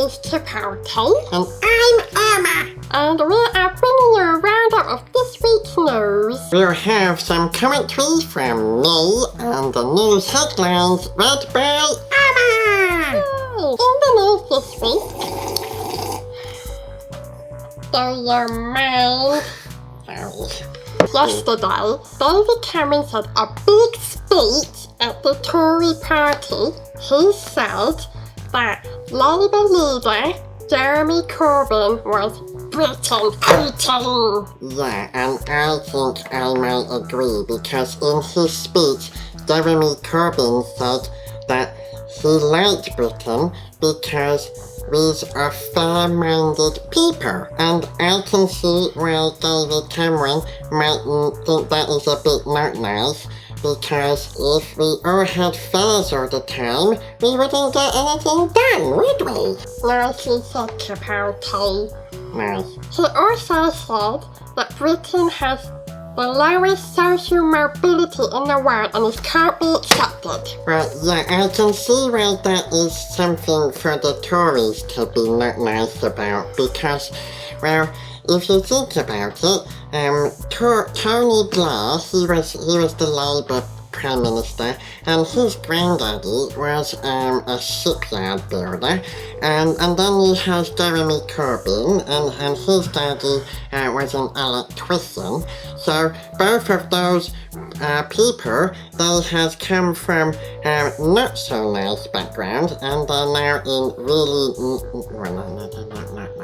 is Chipolte. And I'm Uhmma. And we are bringing you a roundup of this week's news. We'll have some commentary from me and the news headlines read by Uhmma. In the news this week, do you mind? Yesterday, David Cameron said a big speech at the Tory Party. He said that Labour leader Jeremy Corbyn was Britain eating. Yeah, and I think I might agree because in his speech, Jeremy Corbyn said that he liked Britain because we are fair-minded people, and I can see why David Cameron might think that is a bit not nice, because if we all had fairs all the time, we wouldn't get anything done, would we? Nicely said, Chipolte. Nice. He also said that Britain has the lowest social mobility in the world and it can't be accepted. Well, yeah, I can see why that is something for the Tories to be not nice about, because, well, if you think about it, Tony Blair, he was the Labour Prime Minister, and his granddaddy was a shipyard builder, and then he has Jeremy Corbyn, and his daddy was an electrician. So both of those people, they has come from not so nice background, and they're now in really, well, no, they're not nice.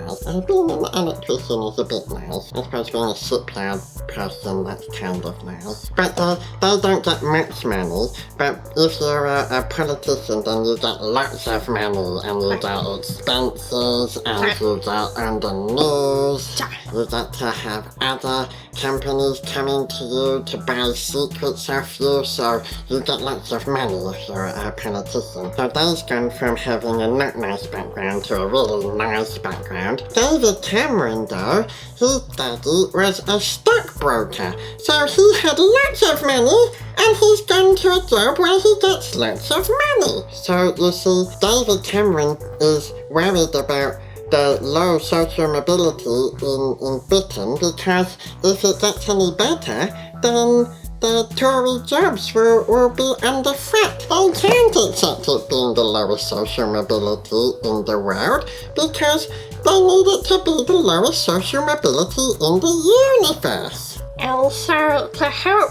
Being an electrician is a bit nice. I suppose being a shipyard person, that's kind of nice. But they don't get much money, but if you're a politician, then you get lots of money, and you get expenses, and you get on the news, you get to have other companies coming to you to buy secrets of you, so you get lots of money if you're a politician. So they've gone from having a not nice background to a really nice background. David Cameron, though, his daddy was a stockbroker, so he had lots of money, and he's gone to a job where he gets lots of money. So, you see, David Cameron is worried about the low social mobility in Britain, because if it gets any better, then the Tory jobs will be under threat. They can't accept it being the lowest social mobility in the world, because they need it to be the lowest social mobility in the universe. And so, to help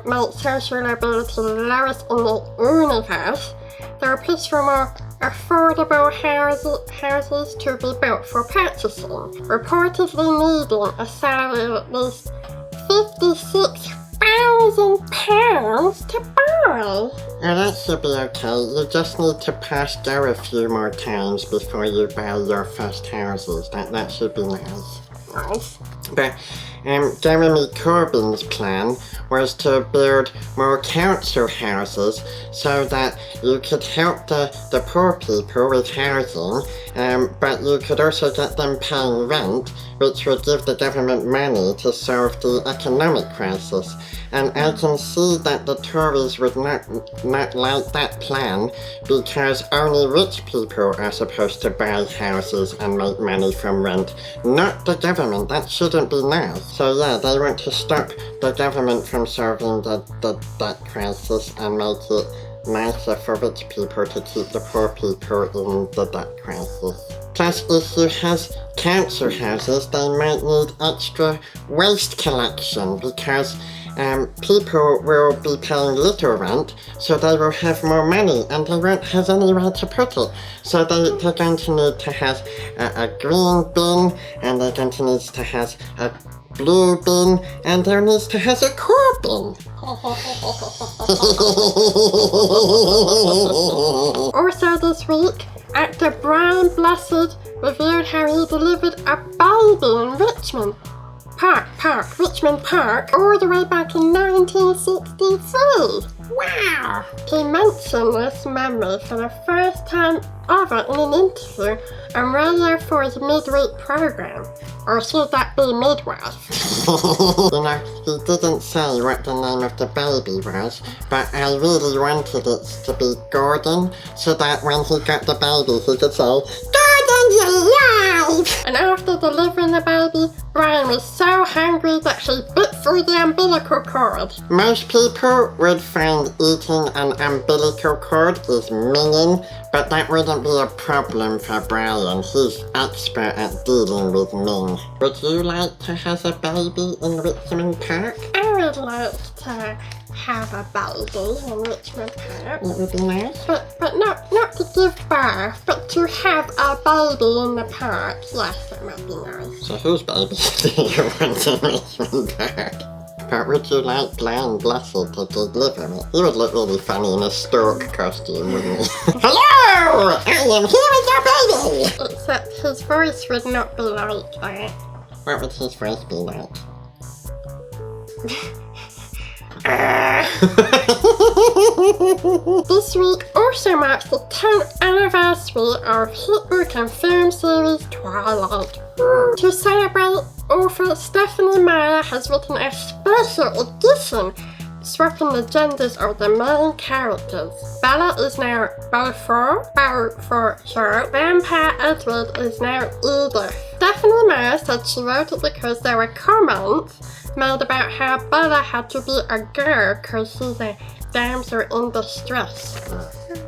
make social mobility the lowest in the universe, they'll push for more affordable houses to be built for purchasing, reportedly needing a salary of at least £56,000 to buy. Well, that should be okay. You just need to pass go a few more times before you buy your first houses. That should be nice. Nice. But Jeremy Corbyn's plan was to build more council houses so that you could help the poor people with housing, but you could also get them paying rent, which would give the government money to solve the economic crisis. And I can see that the Tories would not like that plan, because only rich people are supposed to buy houses and make money from rent, not the government. That shouldn't be nice. So yeah, they want to stop the government from solving the debt crisis and make it nicer for rich people to keep the poor people in the debt crisis. Plus, if you have council houses, they might need extra waste collection, because people will be paying little rent, so they will have more money and they won't have anywhere to put it. So they're going to need to have a green bin, and they're going to need to have a blue bin, and there needs to have a core bin. Also this week, actor Brian Blessed revealed how he delivered a baby in Richmond Park, all the way back in 1963. Wow! He mentioned this memory for the first time ever in an interview on Radio 4's midweek program. Or should that be midwife? You know, he didn't say what the name of the baby was, but I really wanted it to be Gordon, so that when he got the baby he could say, alive! And after delivering the baby, Brian was so hungry that he bit through the umbilical cord. Most people would find eating an umbilical cord is mean, but that wouldn't be a problem for Brian. He's expert at dealing with Ming. Would you like to have a baby in Richmond Park? I would like to have a baby in Richmond Park. It would be nice. But not to give birth, but to have a baby in the park. Yes, that would be nice. So whose baby do you want in Richmond Park? But would you like Blind Blessed to deliver it? He would look really funny in a stork costume, wouldn't he? Hello! I am here with your baby! Except his voice would not be like that. What would his voice be like? This week also marks the 10th anniversary of hit book and film series Twilight. To celebrate, author Stephanie Meyer has written a special edition swapping the genders of the main characters. Bella is now Beau for short. Vampire Edward is now Edythe. Stephanie Meyer said she wrote it because there were comments made about how Bella had to be a girl because she's a damsel in distress.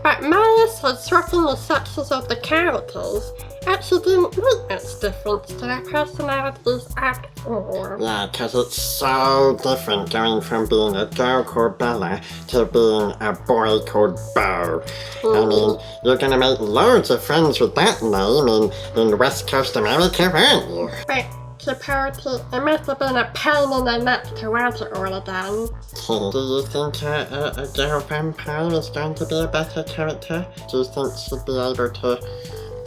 But Meyer said swapping the sexes of the characters actually didn't make much difference to their personalities at all. Yeah, because it's so different going from being a girl called Bella to being a boy called Beau. I mean, you're gonna make loads of friends with that name in West Coast America, aren't you? But Chipolte, it must have been a pain in the neck to write it all again. Do you think a girl vampire is going to be a better character? Do you think she'd be able to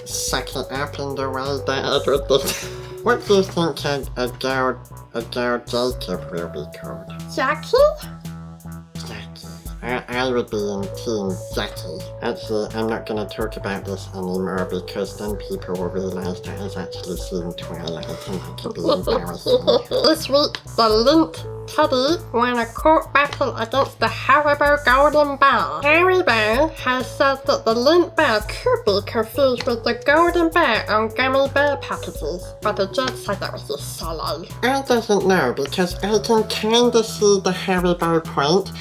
suck it up in the way that Edward did? What do you think a girl Jacob will be called? Jackie? Jackie. I would be in Team Jackie. Actually, I'm not going to talk about this anymore because then people will realise that I've actually seen Twilight and that could be embarrassing. This week, the Lint Teddy won a court battle against the Haribo Golden Bear. Haribo has said that the Lint Bear could be confused with the Golden Bear on gummy bear packages, but the judge said that was just silly. I doesn't know because I can kinda see the Haribo point.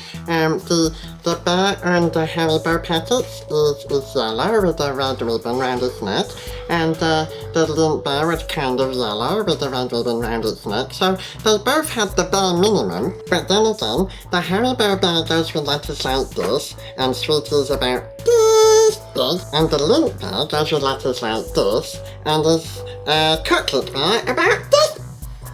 The bear on the Haribo packets is yellow with a red ribbon round its neck, and the Lint Bear was kind of yellow with a red ribbon round its neck, so they both had the bare minimum. But then again, the Haribo bear goes with letters like this, and Sweetie's about this big, and the Lint Bear goes with letters like this, and is Chocolate Bear about this.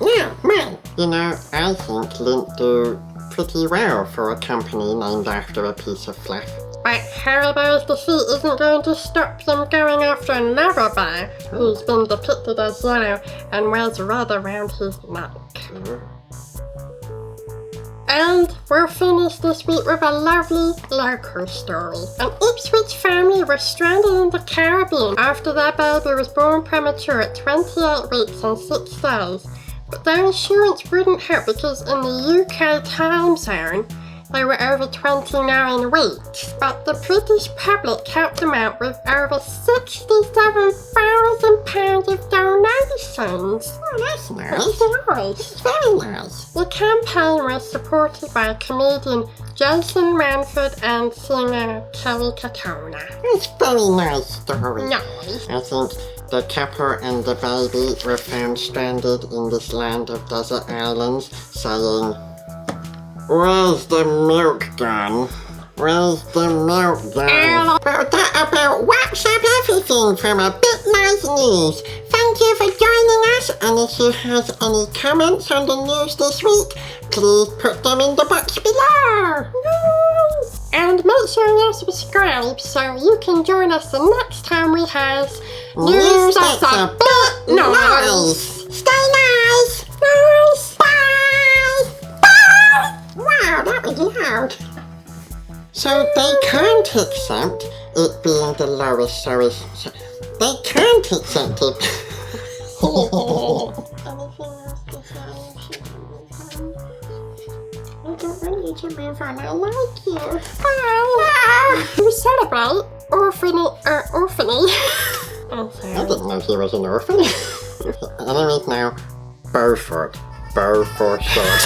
Yeah, man. You know, I think Lint do pretty well for a company named after a piece of fluff. But Haribo's defeat isn't going to stop them going after another bear, who's been depicted as yellow and wears red around his neck. And we'll finish this week with a lovely local story. An Ipswich family was stranded in the Caribbean after their baby was born premature at 28 weeks and 6 days. But their insurance wouldn't help because in the UK time zone, they were over 29 weeks. But the British public helped them out with over £67,000 of donations. Oh, that's nice. That's nice. It's very nice. The campaign was supported by comedian Jason Manford and singer Kelly Katona. It's a very nice story. Nice. I think the couple and the baby were found stranded in this land of desert islands, saying, "Where's the milk gone? Where's the milk gone?" Well, that about wraps up everything from a bit nice news. Thank you for joining us, and if you have any comments on the news this week, please put them in the box below. And make sure you subscribe so you can join us the next time we have news that's a bit nice. Stay nice. Nice. Bye. Bye. Wow, that was loud. So they can't accept it being the lowest, they can't accept it. I don't want you to move on, I like you. Bye. We celebrate orphany I'm I sorry. didn't know he was an orphan. Anyways, now, Beaufort. Beau for short.